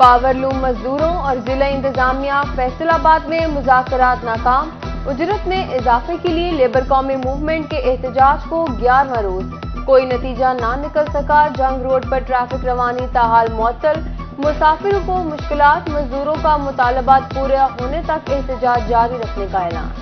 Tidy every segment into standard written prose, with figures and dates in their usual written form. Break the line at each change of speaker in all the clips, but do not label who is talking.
Powerloom مزدوروں اور ضلع انتظامیہ فیصل آباد میں مذاکرات ناکام، اجرت میں اضافے کے لیے لیبر قومی موومنٹ کے احتجاج کو 11واں روز، کوئی نتیجہ نہ نکل سکا، جنگ روڈ پر ٹریفک روانی تاحال معطل، مسافروں کو مشکلات، مزدوروں کا مطالبات پورا ہونے تک احتجاج جاری رکھنے کا اعلان۔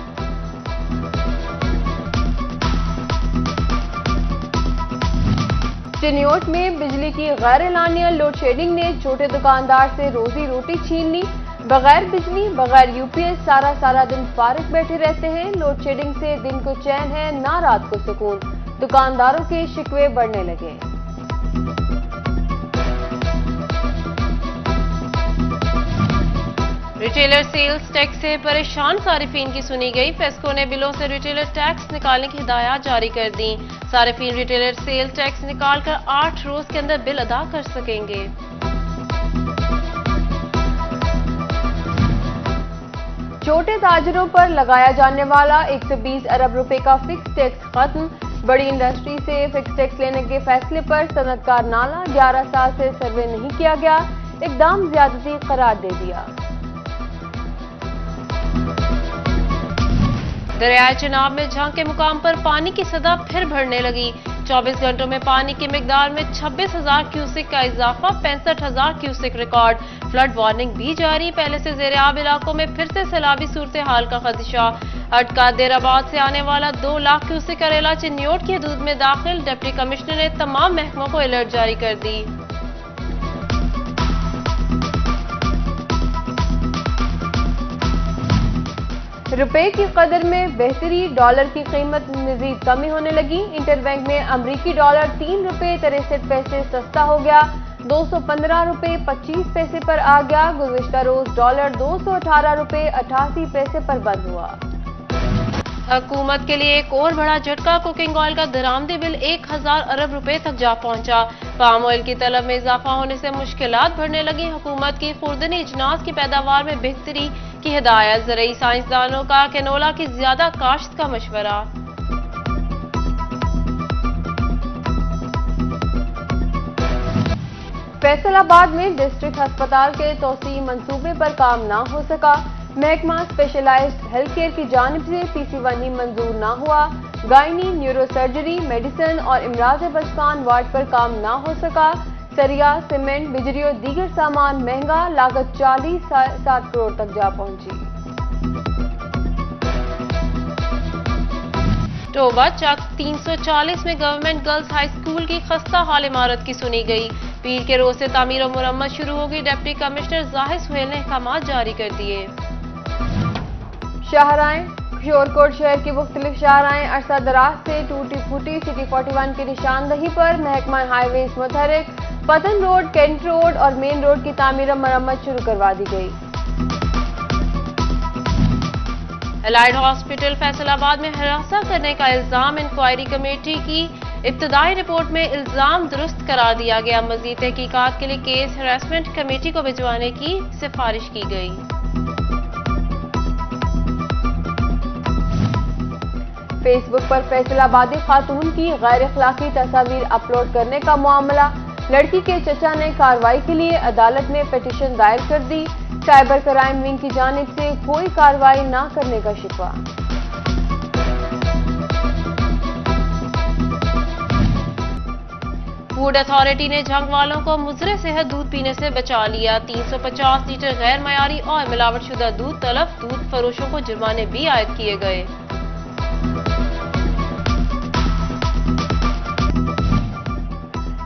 چنیوٹ میں بجلی کی غیر اعلانیہ لوڈ شیڈنگ نے چھوٹے دکاندار سے روزی روٹی چھین لی، بغیر بجلی، بغیر یو پی ایس سارا دن فارغ بیٹھے رہتے ہیں، لوڈ شیڈنگ سے دن کو چین ہے نہ رات کو سکون، دکانداروں کے شکوے بڑھنے لگے۔
ریٹیلر سیلز ٹیکس سے پریشان صارفین کی سنی گئی، فیسکو نے بلوں سے ریٹیلر ٹیکس نکالنے کی ہدایات جاری کر دیں، صارفین ریٹیلر سیلز ٹیکس نکال کر 8 روز کے اندر بل ادا کر سکیں گے۔
چھوٹے تاجروں پر لگایا جانے والا 120 ارب روپے کا فکس ٹیکس ختم، بڑی انڈسٹری سے فکس ٹیکس لینے کے فیصلے پر صنعت کار نالہ، 11 سال سے سروے نہیں کیا گیا، اقدام زیادتی قرار دے دیا۔
دریائے چناب میں جھنگ کے مقام پر پانی کی سطح پھر بڑھنے لگی، 24 گھنٹوں میں پانی کی مقدار میں 26,000 کیوسک کا اضافہ، 65,000 کیوسک ریکارڈ، فلڈ وارننگ بھی جاری، پہلے سے زیرآب علاقوں میں پھر سے سیلابی صورتحال کا خدشہ، اٹکا دیر آباد سے آنے والا 2 لاکھ کیوسک کریلا چنیوٹ کی حدود میں داخل، ڈپٹی کمشنر نے تمام محکموں کو الرٹ جاری کر دی۔
روپے کی قدر میں بہتری، ڈالر کی قیمت مزید کمی ہونے لگی، انٹر بینک میں امریکی ڈالر 3 روپے 63 پیسے سستا ہو گیا، 215 روپے 25 پیسے پر آ گیا، گزشتہ روز ڈالر 218 روپے 88 پیسے پر بند ہوا۔
حکومت کے لیے ایک اور بڑا جھٹکا، کوکنگ آئل کا درآمدی بل 1000 ارب روپے تک جا پہنچا، پام آئل کی طلب میں اضافہ ہونے سے مشکلات بڑھنے لگی، حکومت کی خوردنی اجناس کی پیداوار میں بہتری کی ہدایت، زرعی سائنسدانوں کا کینولا کی زیادہ کاشت کا مشورہ۔
فیصل آباد میں ڈسٹرکٹ ہسپتال کے توسیعی منصوبے پر کام نہ ہو سکا، محکمہ اسپیشلائزڈ ہیلتھ کیئر کی جانب سے PC1 ہی منظور نہ ہوا، گائنی، نیورو سرجری، میڈیسن اور امراض بچکان وارڈ پر کام نہ ہو سکا، سریا، سیمنٹ، بجلی اور دیگر سامان مہنگا، لاگت 40-60 کروڑ تک جا پہنچی۔
ٹوبہ چک 340 میں گورنمنٹ گرلز ہائی اسکول کی خستہ حال عمارت کی سنی گئی، پیر کے روز سے تعمیر و مرمت شروع ہوگی، ڈپٹی کمشنر ظاہر سہیل نے احکامات جاری کر دیے۔
شاہراہیں، کشورکوٹ شہر کی مختلف شاہراہیں عرصہ دراز سے ٹوٹی پھوٹی، سٹی 41 کی نشاندہی پر محکمہ ہائی ویز متحرک، پتن روڈ، کینٹ روڈ اور مین روڈ کی تعمیر و مرمت شروع کروا دی گئی۔
الائڈ ہاسپٹل فیصل آباد میں ہراساں کرنے کا الزام، انکوائری کمیٹی کی ابتدائی رپورٹ میں الزام درست قرار دیا گیا، مزید تحقیقات کے لیے کیس ہراسمنٹ کمیٹی کو بھجوانے کی سفارش کی گئی۔
فیس بک پر فیصل آبادی خاتون کی غیر اخلاقی تصاویر اپلوڈ کرنے کا معاملہ، لڑکی کے چچا نے کارروائی کے لیے عدالت میں پٹیشن دائر کر دی، سائبر کرائم ونگ کی جانب سے کوئی کارروائی نہ کرنے کا شکوہ۔
فوڈ اتھارٹی نے جھنگ والوں کو مضر صحت دودھ پینے سے بچا لیا، 350 لیٹر غیر معیاری اور ملاوٹ شدہ دودھ تلف، دودھ فروشوں کو جرمانے بھی عائد کیے گئے۔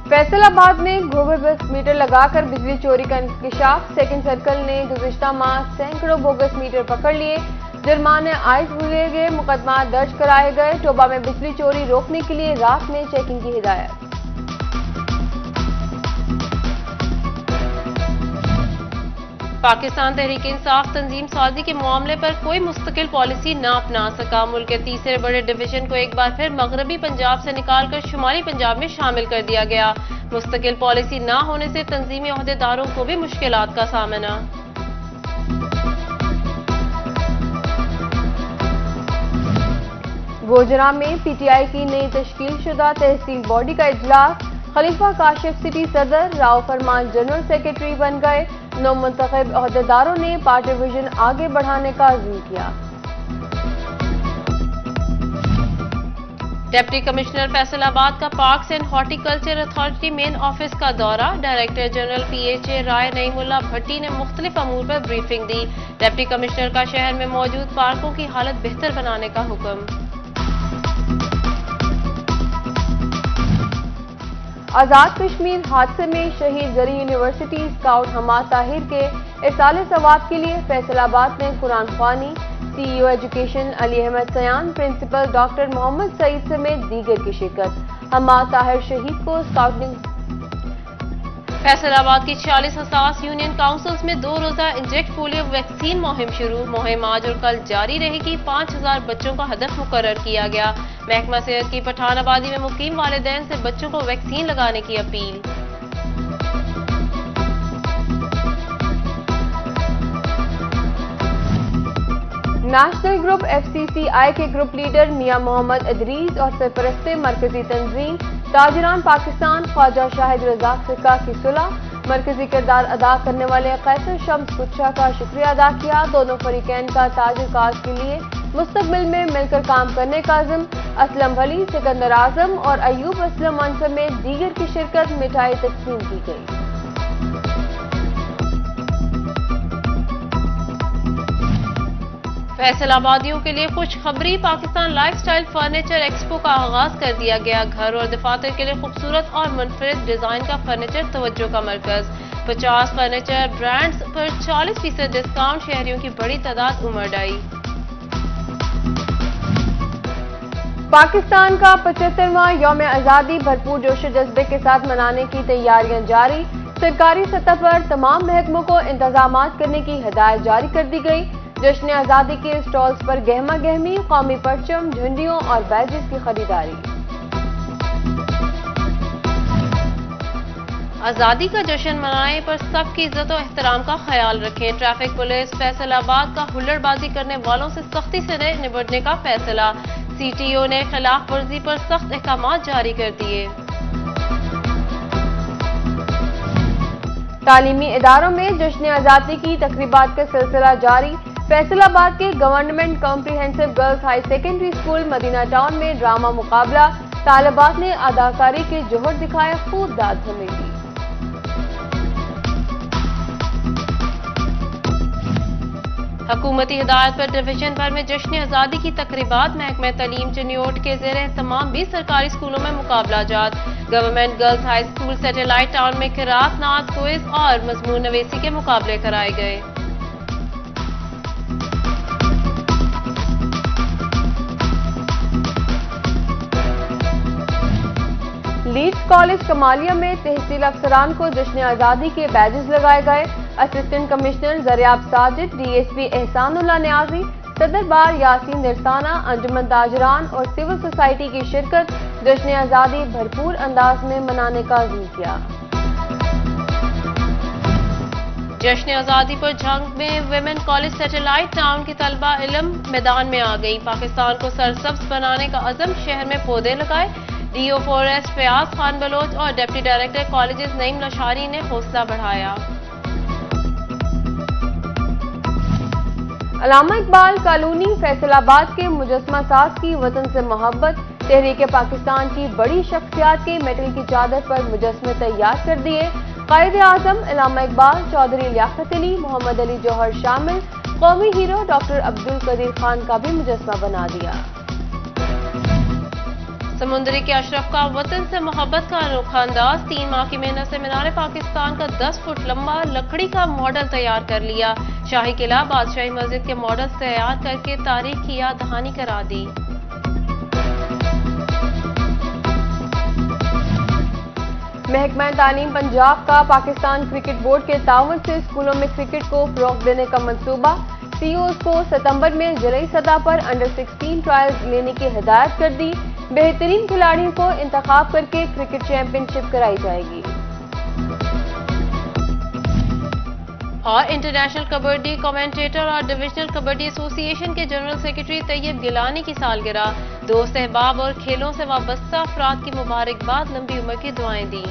فیصل آباد میں بوگس میٹر لگا کر بجلی چوری کا انکشاف، سیکنڈ سرکل نے گزشتہ ماہ سینکڑوں بوگس میٹر پکڑ لیے، جرمانے عائد ہوئے گئے، مقدمات درج کرائے گئے، ٹوبہ میں بجلی چوری روکنے کے لیے رات میں چیکنگ کی ہدایت۔
پاکستان تحریک انصاف تنظیم سازی کے معاملے پر کوئی مستقل پالیسی نہ اپنا سکا، ملک کے تیسرے بڑے ڈویژن کو ایک بار پھر مغربی پنجاب سے نکال کر شمالی پنجاب میں شامل کر دیا گیا، مستقل پالیسی نہ ہونے سے تنظیمی عہدیداروں کو بھی مشکلات کا سامنا۔
گوجرا میں PTI کی نئی تشکیل شدہ تحصیل باڈی کا اجلاس، خلیفہ کاشف سٹی صدر، راؤ فرمان جنرل سیکرٹری بن گئے، نو منتخب عہدیداروں نے پارٹی ویژن آگے بڑھانے کا عزم کیا۔
ڈپٹی کمشنر فیصل آباد کا parks and horticulture authority main office کا دورہ، director general P H A Rai Naeem Ullah Bhatti نے مختلف امور پر بریفنگ دی۔ ڈپٹی کمشنر کا شہر میں موجود پارکوں کی حالت بہتر بنانے کا حکم۔
آزاد کشمیر حادثے میں شہید زرعی یونیورسٹی اسکاؤٹ حماد طاہر کے ارسال ثواب کے لیے فیصل آباد میں قرآن خوانی، سی ای او ایجوکیشن علی احمد سیان، پرنسپل ڈاکٹر محمد سعید سمیت دیگر کی شرکت۔ حماد طاہر شہید کو اسکاؤٹنگ۔
فیصل آباد کی 46 حساس یونین کاؤنسلز میں 2 روزہ انجیکٹ پولیو ویکسین مہم شروع۔ مہم آج اور کل جاری رہے گی۔ 5000 بچوں کا ہدف مقرر کیا گیا۔ محکمہ صحت کی پٹھان آبادی میں مقیم والدین سے بچوں کو ویکسین لگانے کی appeal.
National group F C C I کے گروپ لیڈر میاں محمد ادریس اور سرپرست مرکزی تنظیم تاجران پاکستان خواجہ شاہد رزاق سکا کی صلح۔ مرکزی کردار ادا کرنے والے قیصر شمس کچھا کا شکریہ ادا کیا۔ دونوں فریقین کا تاجر کاز کے لیے مستقبل میں مل کر کام کرنے کا عزم۔ اسلم ولی، سکندر اعظم اور ایوب اسلم سمیت دیگر کی شرکت۔ مٹھائی تقسیم کی گئی۔
فیصل آبادیوں کے لیے خوش خبری، Pakistan life style furniture expo کا آغاز کر دیا گیا۔ گھر اور دفاتر کے لیے خوبصورت اور منفرد ڈیزائن کا فرنیچر توجہ کا مرکز۔ 50 فرنیچر برانڈز پر 40% ڈسکاؤنٹ، شہریوں کی بڑی تعداد امڑ آئی۔
پاکستان کا 75واں یوم آزادی بھرپور جوش و جذبے کے ساتھ منانے کی تیاریاں جاری۔ سرکاری سطح پر تمام محکموں کو انتظامات کرنے کی ہدایت جاری کر دی گئی۔ جشن آزادی کے اسٹالز پر گہما گہمی، قومی پرچم، جھنڈیوں اور بیجز کی خریداری۔
آزادی کا جشن منانے پر سب کی عزت و احترام کا خیال رکھیں۔ ٹریفک پولیس فیصل آباد کا ہلڑ بازی کرنے والوں سے سختی سے نمٹنے کا فیصلہ۔ سی ٹی او نے خلاف ورزی پر سخت احکامات جاری کر دیے۔
تعلیمی اداروں میں جشن آزادی کی تقریبات کا سلسلہ جاری۔ فیصل آباد کے government comprehensive girls high secondary school Madina town میں ڈرامہ مقابلہ، طالبات نے اداکاری کے جوہر دکھائے، خوب داد سمیٹی۔
حکومتی ہدایت پر ڈویژن بھر میں جشن آزادی کی تقریبات، محکمہ تعلیم چنیوٹ کے زیر اہتمام 20 سرکاری اسکولوں میں مقابلہ جات۔ Government girls high school satellite town میں قرات، نعت، کوئز اور مضمون نویسی کے مقابلے کرائے گئے۔
لیڈز کالج کمالیہ میں تحصیل افسران کو جشن آزادی کے بیجز لگائے گئے۔ Assistant commissioner Zaryab Sajid, D S P Ehsan Ullah Niazi, صدر بار یاسین نرسانہ، انجمن تاجران اور سول سوسائٹی کی شرکت۔ جشن آزادی بھرپور انداز میں منانے کا عزم کیا۔
جشن آزادی پر جھنگ میں ویمن کالج سیٹلائٹ ٹاؤن کی طلبہ علم میدان میں آ گئی۔ پاکستان کو سرسبز بنانے کا عزم، شہر میں پودے لگائے۔ D O forest Fayyaz Khan Baloch اور ڈپٹی ڈائریکٹر کالجز نعیم لشاری نے حوصلہ بڑھایا۔
علامہ اقبال کالونی فیصل آباد کے مجسمہ ساز کی وطن سے محبت، تحریک پاکستان کی بڑی شخصیات کے میٹل کی چادر پر مجسمے تیار کر دیے۔ قائد اعظم علامہ اقبال، چودھری لیاقت علی، محمد علی جوہر شامل، قومی ہیرو ڈاکٹر عبدالقدیر خان کا بھی مجسمہ بنا دیا۔
سمندری کے اشرف کا وطن سے محبت کا انوکھا انداز، 3 ماہ کی محنت سے مینار پاکستان کا 10 فٹ لمبا لکڑی کا ماڈل تیار کر لیا۔ شاہی قلعہ، بادشاہی مسجد کے ماڈلز تیار کر کے تاریخ کی یاد دہانی کرا دی۔
محکمہ تعلیم پنجاب کا پاکستان کرکٹ بورڈ کے تعاون سے اسکولوں میں کرکٹ کو فروغ دینے کا منصوبہ، سی اوز کو ستمبر میں ضلعی سطح پر انڈر 16 ٹرائلز لینے کی ہدایت کر دی۔ بہترین کھلاڑیوں کو انتخاب کر کے کرکٹ چیمپئن شپ کرائی جائے گی۔
اور انٹرنیشنل کبڈی کمنٹیٹر اور ڈویژنل کبڈی ایسوسی ایشن کے جنرل سیکرٹری طیب گیلانی کی سالگرہ، دوست احباب اور کھیلوں سے وابستہ افراد کی مبارکباد، لمبی عمر کی دعائیں دیں۔